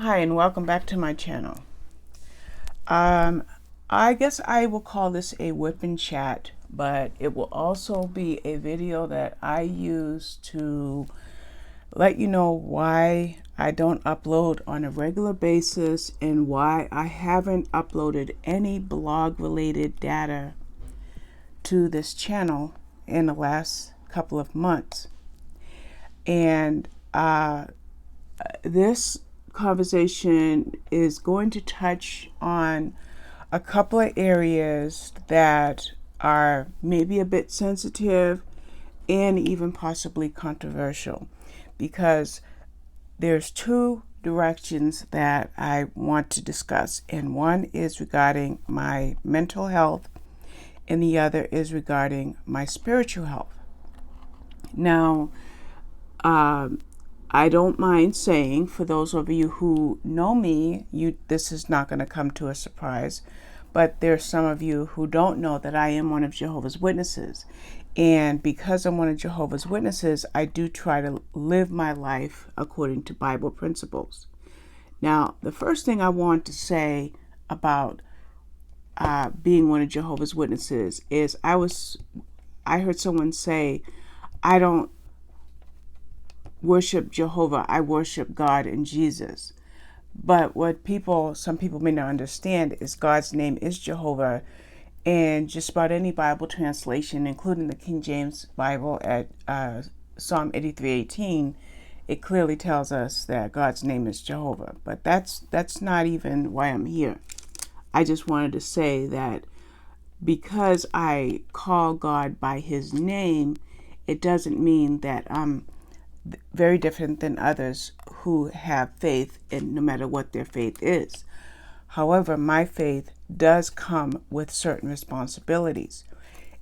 Hi, and welcome back to my channel. I guess I will call this a whip and chat, but it will also be a video that I use to let you know why I don't upload on a regular basis and why I haven't uploaded any blog related data to this channel in the last couple of months. And this conversation is going to touch on a couple of areas that are maybe a bit sensitive and even possibly controversial, because there's two directions that I want to discuss, and one is regarding my mental health and the other is regarding my spiritual health. Now, I don't mind saying, for those of you who know me, this is not going to come to a surprise, but there's some of you who don't know that I am one of Jehovah's Witnesses. And because I'm one of Jehovah's Witnesses, I do try to live my life according to Bible principles. Now, the first thing I want to say about being one of Jehovah's Witnesses is I heard someone say, I don't worship Jehovah, I worship God and Jesus. But what some people may not understand is God's name is Jehovah, and just about any Bible translation, including the King James Bible at Psalm 83:18, it clearly tells us that God's name is Jehovah. But that's not even why I'm here. I just wanted to say that because I call God by his name, it doesn't mean that I'm very different than others who have faith, and no matter what their faith is. However, my faith does come with certain responsibilities.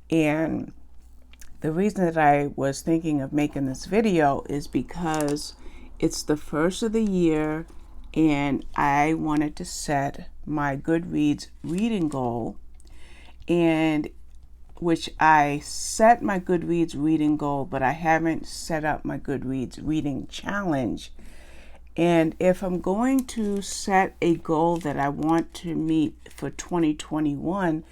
And the reason that I was thinking of making this video is because it's the first of the year and I wanted to set my Goodreads reading goal, and which I set my Goodreads reading goal, but I haven't set up my Goodreads reading challenge. And if I'm going to set a goal that I want to meet for 2021,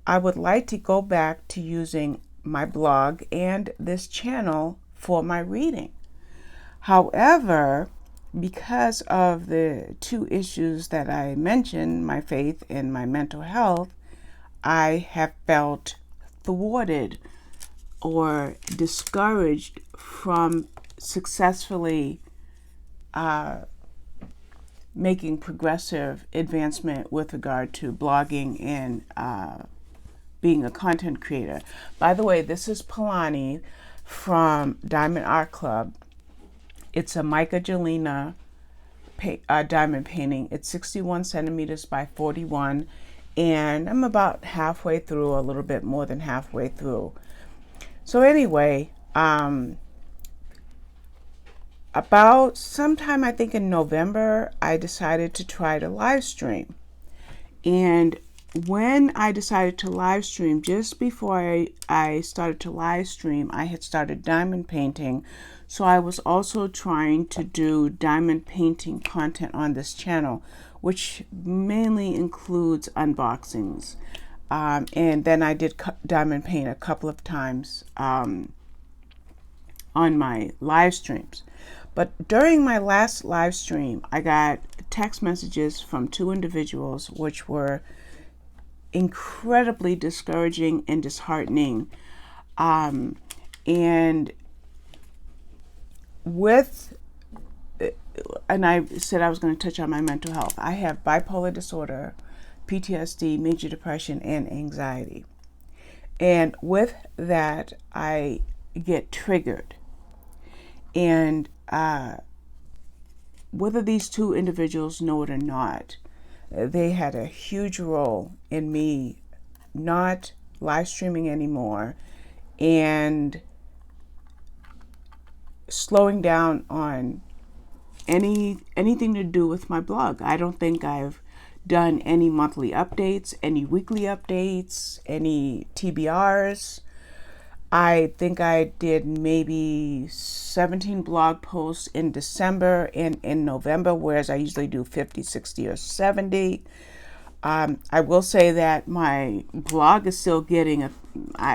I would like to go back to using my blog and this channel for my reading. However, because of the two issues that I mentioned, my faith and my mental health, I have felt thwarted or discouraged from successfully making progressive advancement with regard to blogging and being a content creator. By the way, this is Palani from Diamond Art Club. It's a Mica Gelina diamond painting. It's 61 centimeters by 41. And I'm about halfway through, a little bit more than halfway through. So anyway, about sometime, I think in November, I decided to try to live stream. And when I decided to live stream, just before I started to live stream, I had started diamond painting. So I was also trying to do diamond painting content on this channel, which mainly includes unboxings. And then I did diamond paint a couple of times on my live streams. But during my last live stream, I got text messages from two individuals which were incredibly discouraging and disheartening. And I said I was going to touch on my mental health. I have bipolar disorder, PTSD, major depression, and anxiety. And with that, I get triggered. And whether these two individuals know it or not, they had a huge role in me not live streaming anymore and slowing down on anything to do with my blog. I don't think I've done any monthly updates, any weekly updates, any TBRs. I think I did maybe 17 blog posts in December and in November, whereas I usually do 50, 60, or 70. I will say that my blog is still getting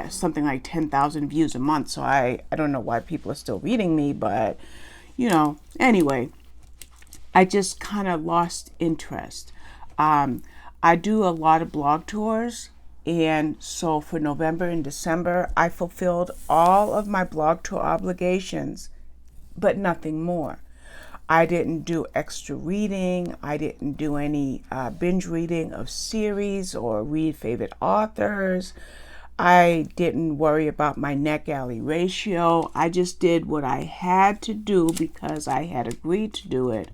something like 10,000 views a month. So I don't know why people are still reading me, but anyway, I just kind of lost interest. I do a lot of blog tours. And so for November and December, I fulfilled all of my blog tour obligations, but nothing more. I didn't do extra reading. I didn't do any binge reading of series or read favorite authors. I didn't worry about my NetGalley ratio. I just did what I had to do because I had agreed to do it.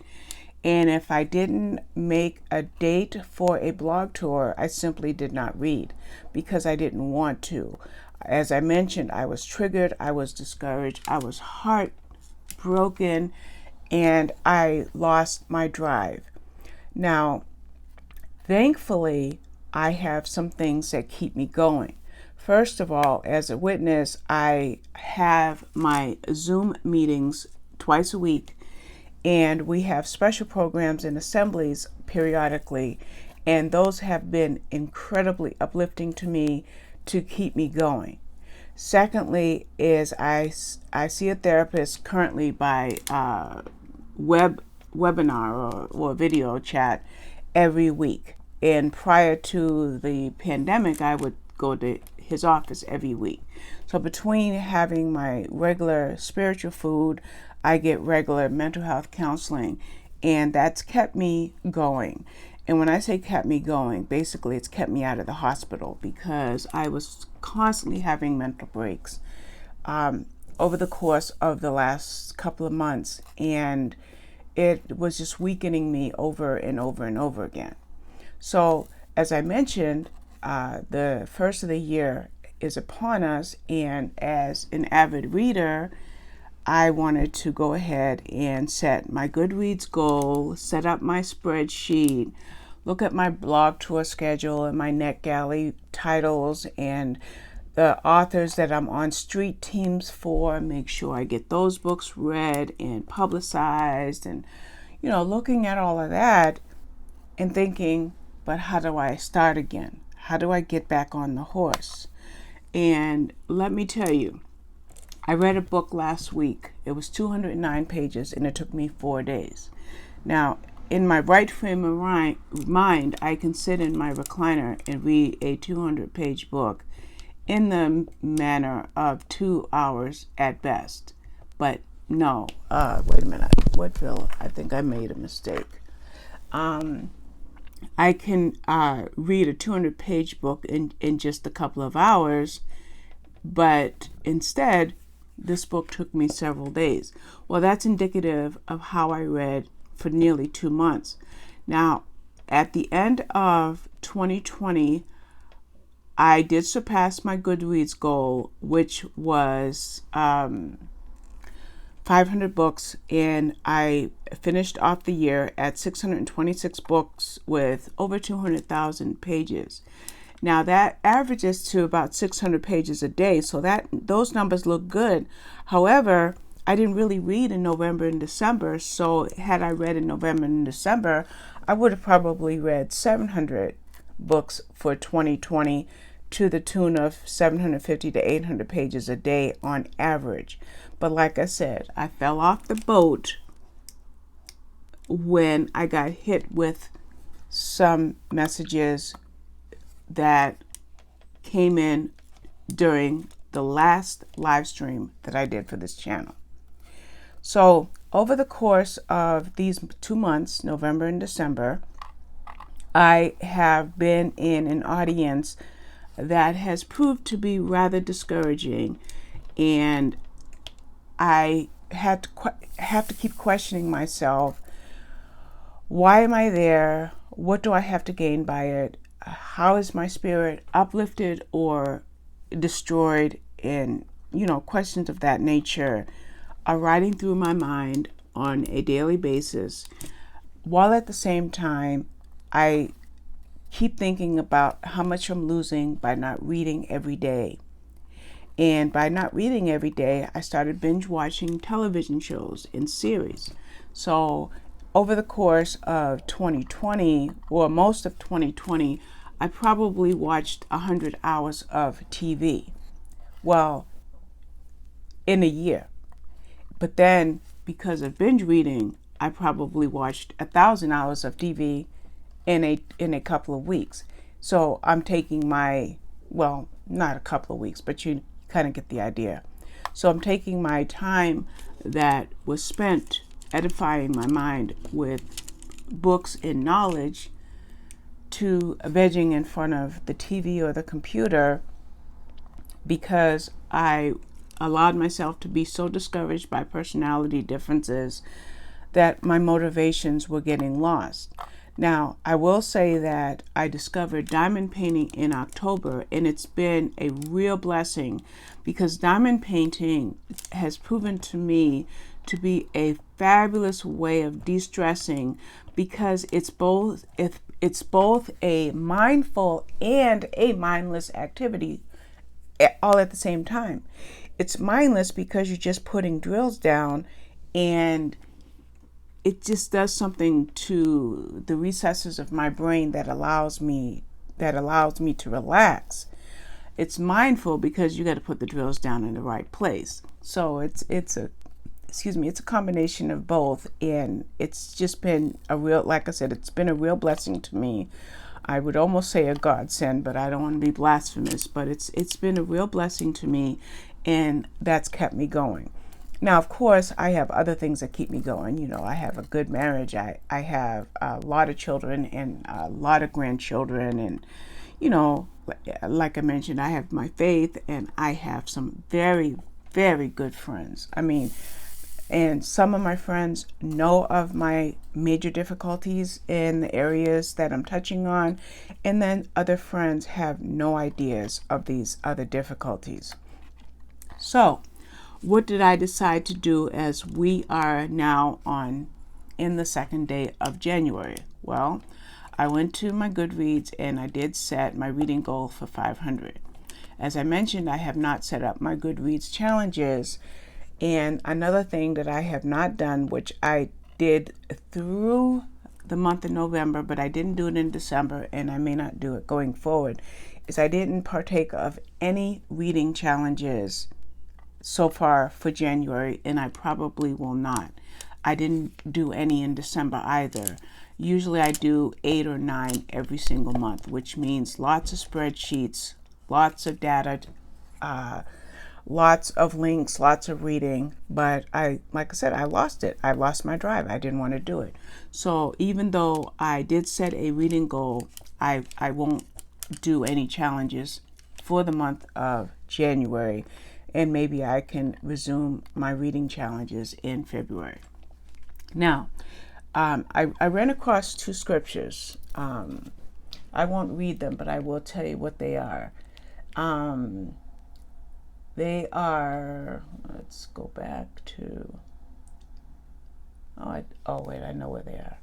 And if I didn't make a date for a blog tour, I simply did not read because I didn't want to. As I mentioned, I was triggered, I was discouraged, I was heartbroken, and I lost my drive. Now, thankfully, I have some things that keep me going. First of all, as a witness, I have my Zoom meetings twice a week. And we have special programs and assemblies periodically. And those have been incredibly uplifting to me to keep me going. Secondly, is I see a therapist currently by webinar or video chat every week. And prior to the pandemic, I would go to his office every week. So between having my regular spiritual food, I get regular mental health counseling, and that's kept me going. And when I say kept me going, basically it's kept me out of the hospital because I was constantly having mental breaks over the course of the last couple of months, and it was just weakening me over and over and over again. So as I mentioned, the first of the year is upon us, and as an avid reader, I wanted to go ahead and set my Goodreads goal, set up my spreadsheet, look at my blog tour schedule and my NetGalley titles and the authors that I'm on street teams for, make sure I get those books read and publicized, and looking at all of that and thinking, but how do I start again? How do I get back on the horse? And let me tell you, I read a book last week. It was 209 pages and it took me 4 days. Now, in my right frame of mind, I can sit in my recliner and read a 200-page book in the manner of 2 hours at best. But no, wait a minute. What, Bill? I think I made a mistake. I can read a 200-page book in just a couple of hours, but instead, this book took me several days. Well, that's indicative of how I read for nearly 2 months. Now, at the end of 2020, I did surpass my Goodreads goal, which was 500 books, and I finished off the year at 626 books with over 200,000 pages. Now that averages to about 600 pages a day, so those numbers look good. However, I didn't really read in November and December, so had I read in November and December, I would have probably read 700 books for 2020 to the tune of 750 to 800 pages a day on average. But like I said, I fell off the boat when I got hit with some messages that came in during the last live stream that I did for this channel. So over the course of these 2 months, November and December, I have been in an audience that has proved to be rather discouraging, and I have to keep questioning myself. Why am I there? What do I have to gain by it? How is my spirit uplifted or destroyed? And questions of that nature are riding through my mind on a daily basis, while at the same time I keep thinking about how much I'm losing by not reading every day. And by not reading every day, I started binge watching television shows and series. So over the course of 2020, or most of 2020, I probably watched 100 hours of TV. Well, in a year. But then, because of binge reading, I probably watched 1,000 hours of TV in a couple of weeks. So I'm taking well, not a couple of weeks, but you kind of get the idea. So I'm taking my time that was spent edifying my mind with books and knowledge to vegging in front of the TV or the computer, because I allowed myself to be so discouraged by personality differences that my motivations were getting lost. Now, I will say that I discovered diamond painting in October, and it's been a real blessing, because diamond painting has proven to me to be a fabulous way of de-stressing, because it's both a mindful and a mindless activity all at the same time. It's mindless because you're just putting drills down, and it just does something to the recesses of my brain that allows me to relax. It's mindful because you got to put the drills down in the right place. So it's a combination of both, and it's just been like I said, it's been a real blessing to me. I would almost say a godsend, but I don't want to be blasphemous, but it's been a real blessing to me, and that's kept me going. Now, of course, I have other things that keep me going. I have a good marriage. I have a lot of children and a lot of grandchildren. And, like I mentioned, I have my faith, and I have some very, very good friends. And some of my friends know of my major difficulties in the areas that I'm touching on. And then other friends have no ideas of these other difficulties. So, what did I decide to do as we are now in the second day of January? Well, I went to my Goodreads and I did set my reading goal for 500. As I mentioned, I have not set up my Goodreads challenges. And another thing that I have not done, which I did through the month of November, but I didn't do it in December, and I may not do it going forward, is I didn't partake of any reading challenges so far for January, and I probably will not. I didn't do any in December either. Usually I do 8 or 9 every single month, which means lots of spreadsheets, lots of data, lots of links, lots of reading. But like I said, I lost it. I lost my drive. I didn't want to do it. So even though I did set a reading goal, I won't do any challenges for the month of January. And maybe I can resume my reading challenges in February. Now, I ran across 2 scriptures. I won't read them, but I will tell you what they are. They are, let's go back to, I know where they are.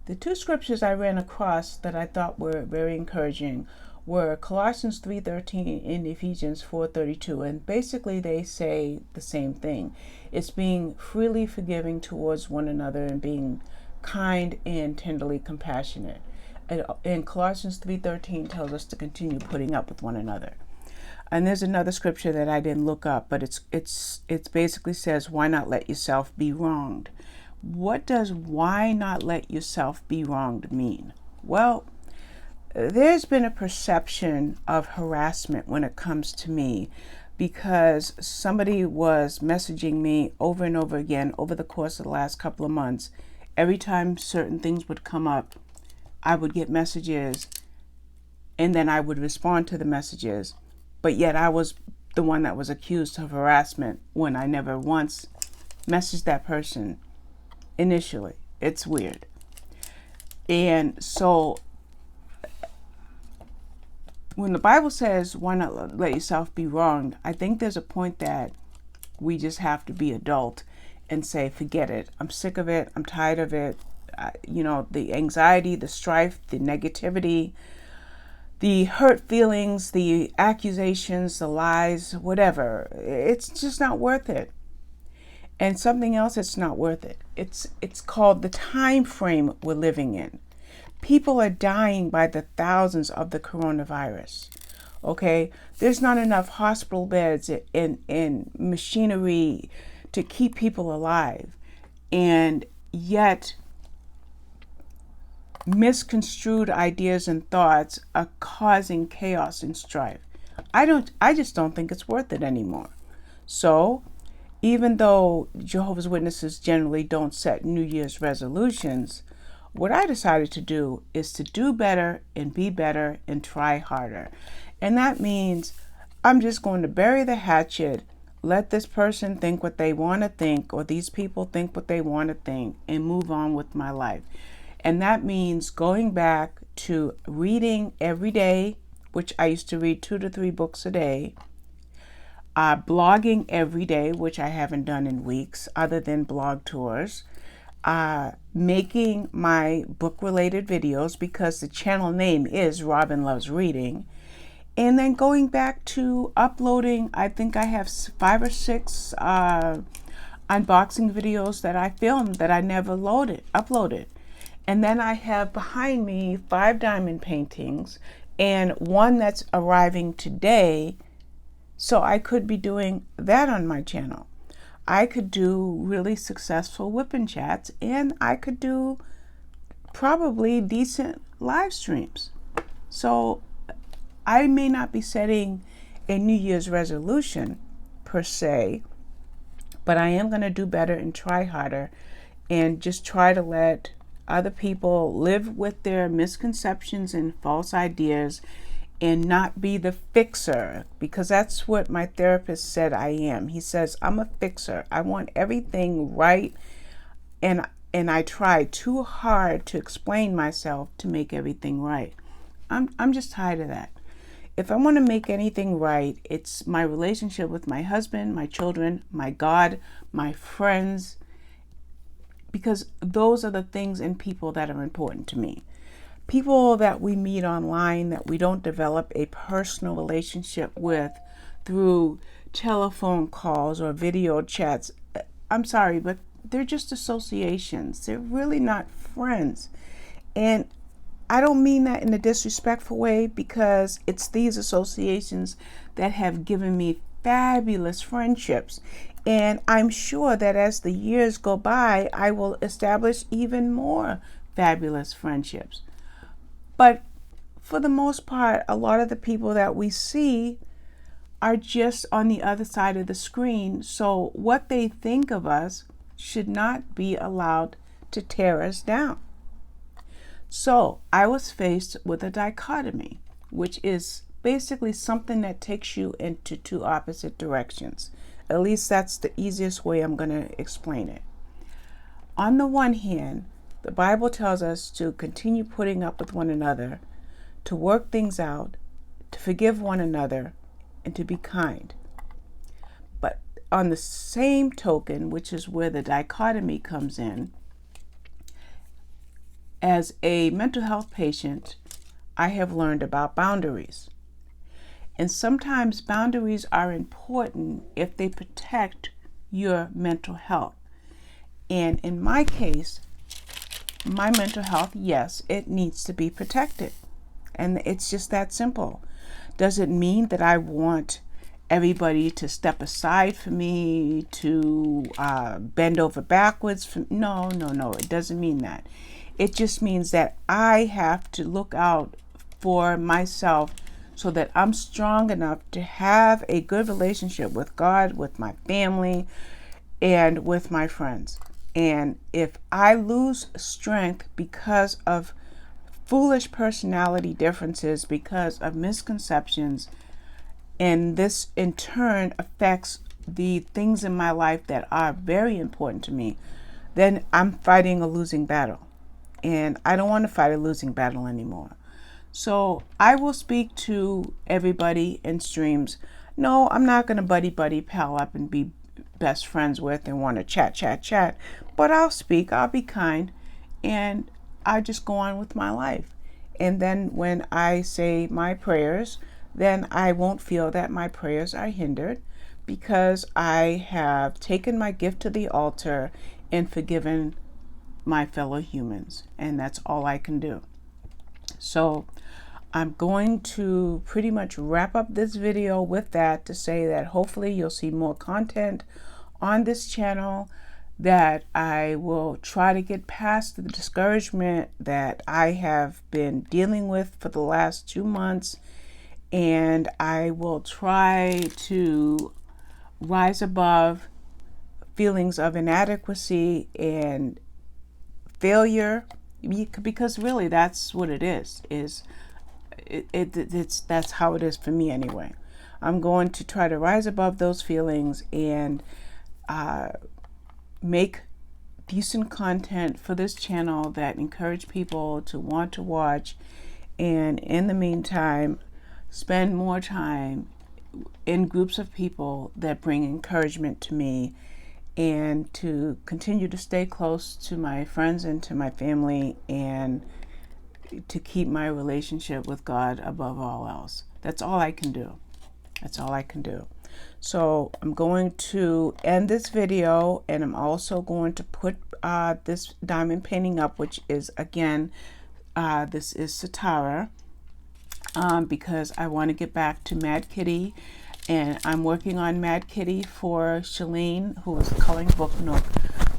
The 2 scriptures I ran across that I thought were very encouraging were Colossians 3:13 and Ephesians 4:32, and basically they say the same thing. It's being freely forgiving towards one another and being kind and tenderly compassionate. And Colossians 3:13 tells us to continue putting up with one another. And there's another scripture that I didn't look up, but it's basically says, why not let yourself be wronged? What does why not let yourself be wronged mean? Well, there's been a perception of harassment when it comes to me, because somebody was messaging me over and over again over the course of the last couple of months. Every time certain things would come up, I would get messages, and then I would respond to the messages. But yet I was the one that was accused of harassment when I never once messaged that person initially. It's weird. And so when the Bible says, why not let yourself be wronged, I think there's a point that we just have to be adult and say, forget it. I'm sick of it. I'm tired of it. The anxiety, the strife, the negativity, the hurt feelings, the accusations, the lies, whatever. It's just not worth it. And something else that's not worth it. It's called the time frame we're living in. People are dying by the thousands of the coronavirus. Okay, there's not enough hospital beds and machinery to keep people alive, and yet misconstrued ideas and thoughts are causing chaos and strife. I just don't think it's worth it anymore. So even though Jehovah's Witnesses generally don't set New Year's resolutions, what I decided to do is to do better and be better and try harder. And that means I'm just going to bury the hatchet, let this person think what they want to think, or these people think what they want to think, and move on with my life. And that means going back to reading every day, which I used to read 2 to 3 books a day, blogging every day, which I haven't done in weeks other than blog tours, making my book-related videos because the channel name is Robin Loves Reading, and then going back to uploading. I think I have 5 or 6 unboxing videos that I filmed that I never uploaded. And then I have behind me 5 diamond paintings and one that's arriving today. So I could be doing that on my channel. I could do really successful whipping chats, and I could do probably decent live streams. So I may not be setting a New Year's resolution per se, but I am going to do better and try harder and just try to let other people live with their misconceptions and false ideas and not be the fixer, because that's what my therapist said I am. He says, I'm a fixer. I want everything right, and I try too hard to explain myself to make everything right. I'm just tired of that. If I want to make anything right, it's my relationship with my husband, my children, my God, my friends, because those are the things and people that are important to me. People that we meet online that we don't develop a personal relationship with through telephone calls or video chats, I'm sorry, but they're just associations. They're really not friends. And I don't mean that in a disrespectful way, because it's these associations that have given me fabulous friendships. And I'm sure that as the years go by, I will establish even more fabulous friendships. But for the most part, a lot of the people that we see are just on the other side of the screen. So what they think of us should not be allowed to tear us down. So I was faced with a dichotomy, which is basically something that takes you into 2 opposite directions. At least that's the easiest way I'm going to explain it. On the one hand, the Bible tells us to continue putting up with one another, to work things out, to forgive one another, and to be kind. But on the same token, which is where the dichotomy comes in, as a mental health patient, I have learned about boundaries. And sometimes boundaries are important if they protect your mental health. And in my case, my mental health, yes, it needs to be protected. And it's just that simple. Does it mean that I want everybody to step aside for me, to bend over backwards? No, it doesn't mean that. It just means that I have to look out for myself so that I'm strong enough to have a good relationship with God, with my family, and with my friends. And if I lose strength because of foolish personality differences, because of misconceptions, and this in turn affects the things in my life that are very important to me, then I'm fighting a losing battle. And I don't want to fight a losing battle anymore. So I will speak to everybody in streams. No, I'm not going to buddy pal up and be best friends with and want to chat. But I'll speak, I'll be kind, and I just go on with my life. And then when I say my prayers, then I won't feel that my prayers are hindered, because I have taken my gift to the altar and forgiven my fellow humans. And that's all I can do. So I'm going to pretty much wrap up this video with that, to say that hopefully you'll see more content on this channel, that I will try to get past the discouragement that I have been dealing with for the last 2 months, and I will try to rise above feelings of inadequacy and failure, because really that's what it is that's how it is for me anyway. I'm going to try to rise above those feelings and make decent content for this channel that encourage people to want to watch, and in the meantime spend more time in groups of people that bring encouragement to me, and to continue to stay close to my friends and to my family, and to keep my relationship with God above all else. That's all I can do. That's all I can do. So I'm going to end this video, and I'm also going to put this diamond painting up, which is, again, this is Satara, because I want to get back to Mad Kitty, and I'm working on Mad Kitty for Shalene, who is Coloring Book Nook,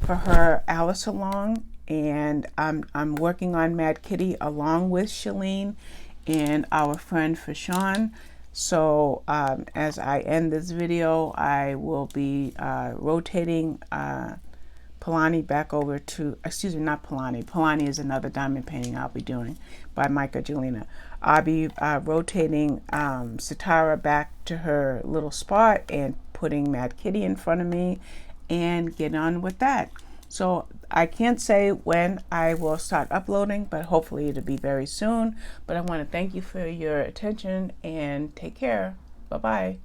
for her Alice Along, and I'm working on Mad Kitty along with Shalene and our friend Fashawn. So as I end this video, I will be rotating Polani back over to, excuse me, not Polani. Polani is another diamond painting I'll be doing by Micah Jelena. I'll be rotating Satara back to her little spot and putting Mad Kitty in front of me and get on with that. So I can't say when I will start uploading, but hopefully it'll be very soon. But I want to thank you for your attention, and take care. Bye-bye.